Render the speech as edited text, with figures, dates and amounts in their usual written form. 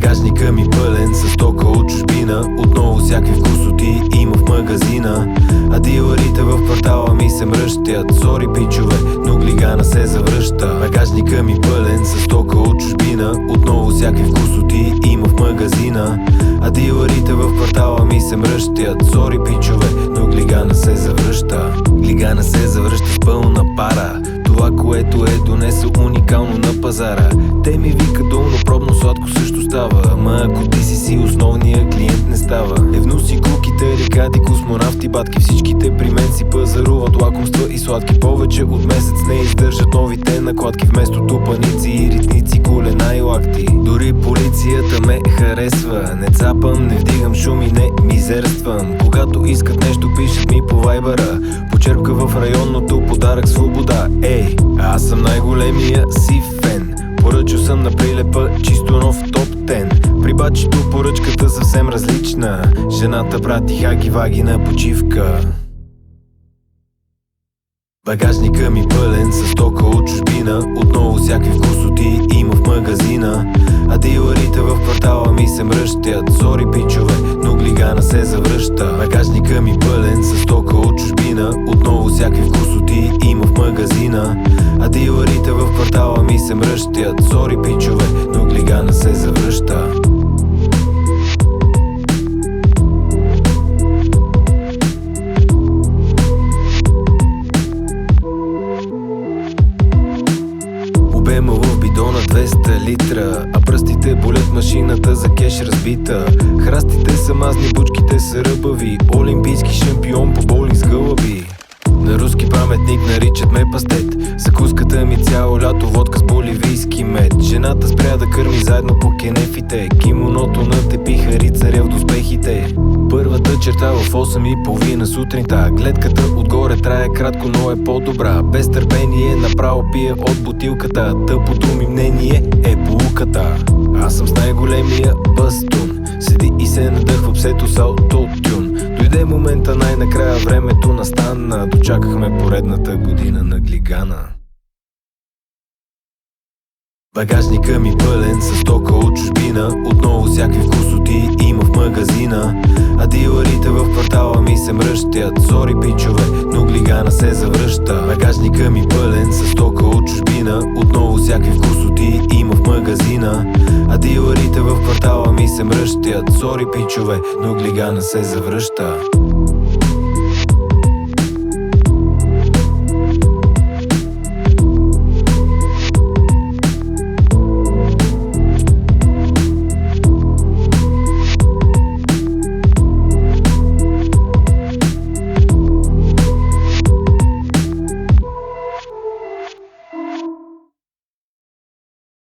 Багажника ми пълен с стока от чужбина, отново всякакви вкусоти има в магазина. А дилърите в квартала ми се мръщят: сори пичове, но глигана се завръща. Багажника ми пълен с стока от чужбина, отново всякакви вкусоти има в магазина. А дилърите в квартала ми се мръщят: сори пичове, но глигана се завръща. Глигана се завръща с пълна пара, това, което е донесъл уникално на пазара. Те ми викат долно пробно, сладко също става. Ама ако ти си основния клиент, не става. Евнуси, куките, рикади, космонавти, батки, всичките при мен си пазаруват лакомства и сладки. Повече от месец не издържат новите накладки, вместо тупаници и ритници, колена и лакти. Дори полицията ме харесва, не цапам, не вдигам шум и не мизерствам. Когато искат нещо, пишат ми по вайбъра: почерпка в районното, подарък свобода. Ей, аз съм най-големия си фен, поръчал съм на прилепа чисто нов топ 10. При бачито поръчката съвсем различна, жената прати хаги-ваги на почивка. Багажника ми пълен с стока от чужбина, отново всякакви вкусоти има в магазина. А дилърите в квартала ми се мръщят: сори пичове, но глигана се завръща. Багажника ми пълен с стока от чужбина, отново всякакви вкусоти има в магазина. А дилърите в квартала ми се мръщят: сори пичове, но глигана се завръща. Обема в бидона 200 литра, а пръстите болят, машината за кеш разбита. Храстите са мазни, бучките са ръбави, олимпийски шампион по боулинг с гълъби. На руски паметник наричат ме пастет, закуската ми цяло лято водка с боливийски мед. Жената спря да кърми заедно по кенефите, кимоното на тепиха рицаря в доспехите. Първата черта в 8:30 сутринта, гледката отгоре трае кратко, но е по-добра. Без търпение направо пия от бутилката, тъпото ми мнение е поуката. Аз съм с най-големия бастун, седи и се надъхва псето с аутотюн. Дойде момента, най-накрая времето настана, дочакахме поредната година на глигана. Багажника ми пълен с стока от чужбина, отново всякакви вкусоти има в магазина. А дилърите в квартала ми се мръщят: сори пичове, но глигана се завръща. Багажника ми пълен с стока от чужбина, отново всякакви вкусоти има в магазина. А дилърите в квартала ми се мръщят: сори пичове, но глигана се завръща.